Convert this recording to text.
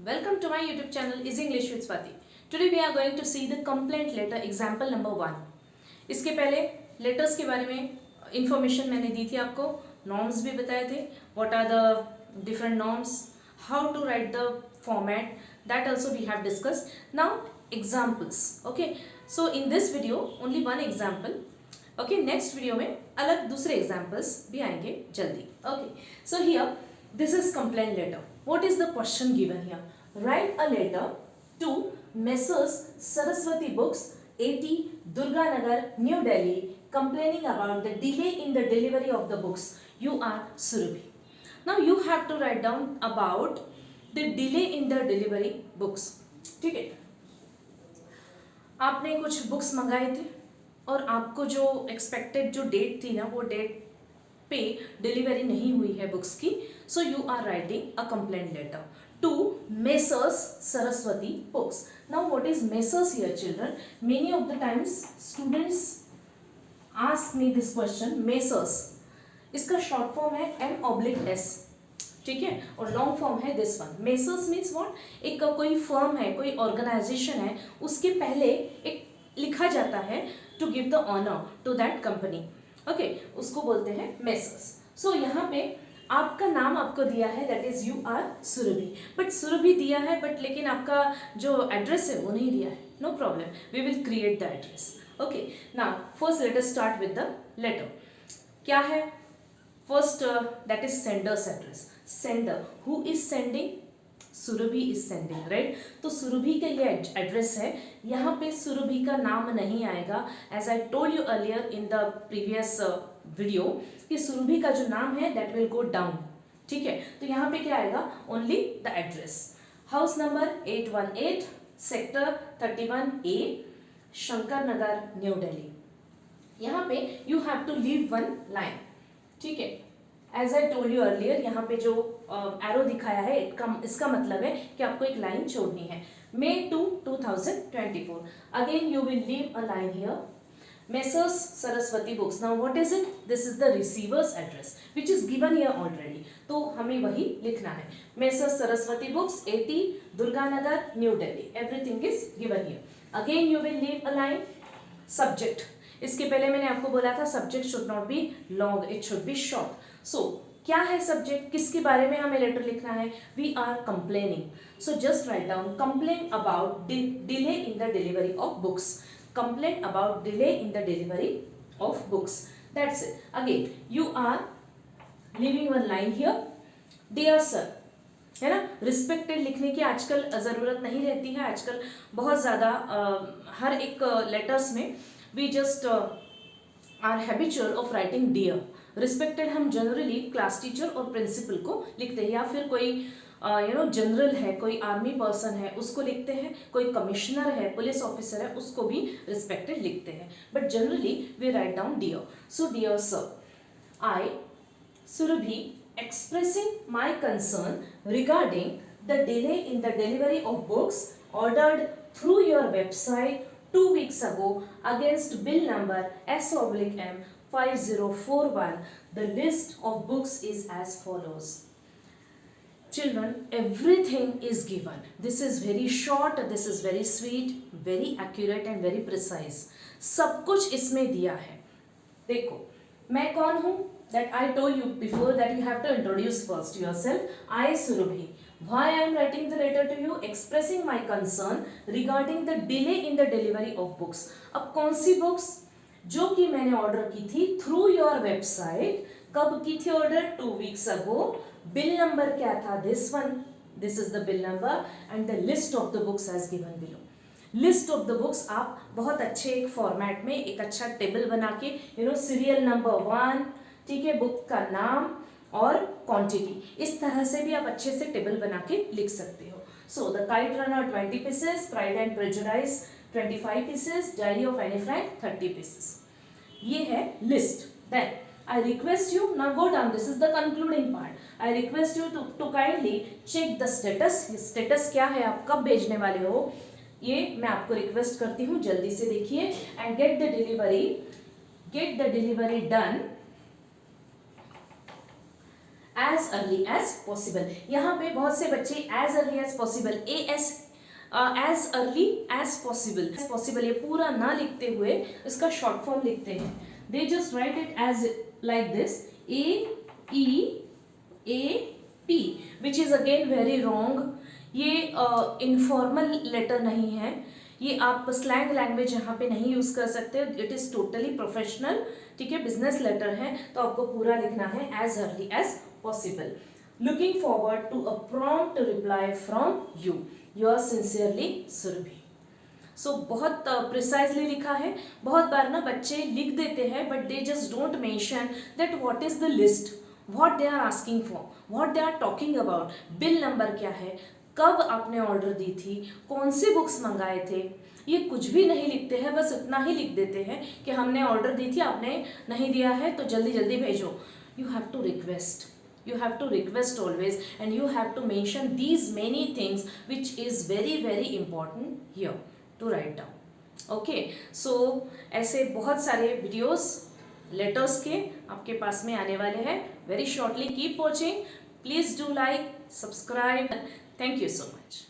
Welcome to my YouTube channel Is English with Swati. Today we are going to see the complaint letter example number 1. इसके पहले letters के बारे में information मैंने दी थी आपको, नॉर्म्स भी बताए थे, what are the different norms, how to write the format, that also we have discussed. Now examples. Okay, so in this video only one example. Okay, next video में अलग दूसरे एग्जाम्पल्स भी आएंगे जल्दी. Okay, so here this is complaint letter. What is the question given here? Write a letter to Messrs Saraswati Books, 80 Durga Nagar, New Delhi, complaining about the delay in the delivery of the books. You are Surabhi. Now you have to write down about the delay in the delivery books. ठीक है, आपने कुछ books मंगाए थे और आपको जो expected जो डेट थी ना, वो डेट पे डिलीवरी नहीं हुई है बुक्स की. So you are writing a complaint letter to messrs Saraswati books. Now what is messrs here children? Many of the times students ask me this question. Messrs, इसका शॉर्ट फॉर्म है M/S, ठीक है, और long form है this one. Messrs means what? एक कोई firm है, कोई ऑर्गेनाइजेशन है, उसके पहले एक लिखा जाता है to give the honour to that company. Okay, उसको बोलते हैं मेसर्स. सो यहाँ पे आपका नाम आपको दिया है, that is you are Surabhi. But Surabhi दिया है, बट लेकिन आपका जो एड्रेस है वो नहीं दिया है. No problem, we will create the address. Okay, now first let us start with the letter. क्या है first? That is sender's address. Sender, who is sending? Surabhi is sending, right. तो सुरभि का ये एड्रेस है. यहाँ पे सुरभि का नाम नहीं आएगा, as I told you earlier in the previous video कि सुरभि का जो नाम है दैट विल गो डाउन. ठीक है, तो यहाँ पे क्या आएगा? Only the address. House number 818, sector 31A, Shankar Nagar, new Delhi. यहाँ पे you have to leave one line. ठीक है, as I told you earlier, यहाँ पे जो एरो दिखाया है इसका मतलब है कि आपको एक लाइन छोड़नी है. May 2, 2024. Again you will leave a line here. Messrs Saraswati Books. Now what is it? This is the receiver's address which is given here already. तो हमें वही लिखना है. Messrs Saraswati Books, 80 Durga Nagar, New Delhi. Everything is given here. Again you will leave a line. Subject. इसके पहले मैंने आपको बोला था subject should not be long, it should be short. So क्या है सब्जेक्ट? किसके बारे में हमें लेटर लिखना है? We are complaining. So just write down complain about delay in the delivery of books. Complain about delay in the delivery of books. That's it. Again you are living one line here. Dear sir, है ना. Respected लिखने की आजकल ज़रूरत नहीं रहती है. आजकल बहुत ज़्यादा हर एक लेटर्स में we just are habitual of writing dear. Respected हम जनरली क्लास टीचर और प्रिंसिपल को लिखते हैं, या फिर कोई जनरल है, कोई आर्मी पर्सन है उसको लिखते हैं, कोई कमिश्नर है, पुलिस ऑफिसर है, उसको भी रिस्पेक्टेड लिखते हैं. But generally we write down dear. So dear sir, I Surabhi expressing my concern regarding the delay in the delivery of books ordered through your website 2 weeks ago against bill number S/M 5041. The list of books is as follows. Children, everything is given. This is very short, this is very sweet, very accurate and very precise. सब कुछ इसमें दिया है. देखो, मैं कौन हूँ? That I told you before that you have to introduce first yourself. I Surabhi. Why I am writing the letter to you? Expressing my concern regarding the delay in the delivery of books. अब कौन सी books? जो कि मैंने order की थी through your website. कब की थी order? 2 weeks ago. Bill number क्या था? This one. This is the bill number and the list of the books as given below. List of the books आप बहुत अच्छे एक फॉर्मेट में एक अच्छा टेबल बना के सीरियल नंबर 1, ठीक है, बुक का नाम और क्वांटिटी, इस तरह से भी आप अच्छे से टेबल बना के लिख सकते हो. So the kite runner 20 pieces, pride and prejudice 25 pieces, diary of Anne Frank 30 pieces. ये है list. Then I request you, now go down, this is the concluding part. I request you to kindly check the status. Status क्या है, आप कब भेजने वाले हो, ये मैं आपको रिक्वेस्ट करती हूँ. जल्दी से देखिए and get the delivery done as early as possible. यहाँ पे बहुत से बच्चे as early as possible as early as possible ये पूरा ना लिखते हुए इसका शॉर्ट फॉर्म लिखते हैं। They just write it as like this AEAP which is again very wrong. ये इनफॉर्मल लेटर नहीं है, ये आप स्लैंग लैंग्वेज यहाँ पे नहीं यूज कर सकते, इट इज टोटली प्रोफेशनल, ठीक है, बिजनेस लेटर है, तो आपको पूरा लिखना है as early as possible. Looking forward to a prompt reply from you, your sincerely Surabhi. So बहुत प्रिसाइजली लिखा है। बहुत बार ना बच्चे लिख देते हैं but they just don't mention that what is the list, what they are asking for, what they are talking about, bill number क्या है, कब आपने ऑर्डर दी थी, कौन सी बुक्स मंगाए थे, ये कुछ भी नहीं लिखते हैं, बस इतना ही लिख देते हैं कि हमने ऑर्डर दी थी, आपने नहीं दिया है तो जल्दी जल्दी भेजो। You have to request, you have to request always and you have to mention these many things which is very very important here to write down. okay, so ऐसे बहुत सारे वीडियोस लेटर्स के आपके पास में आने वाले हैं very shortly. keep watching, please do like, subscribe. thank you so much.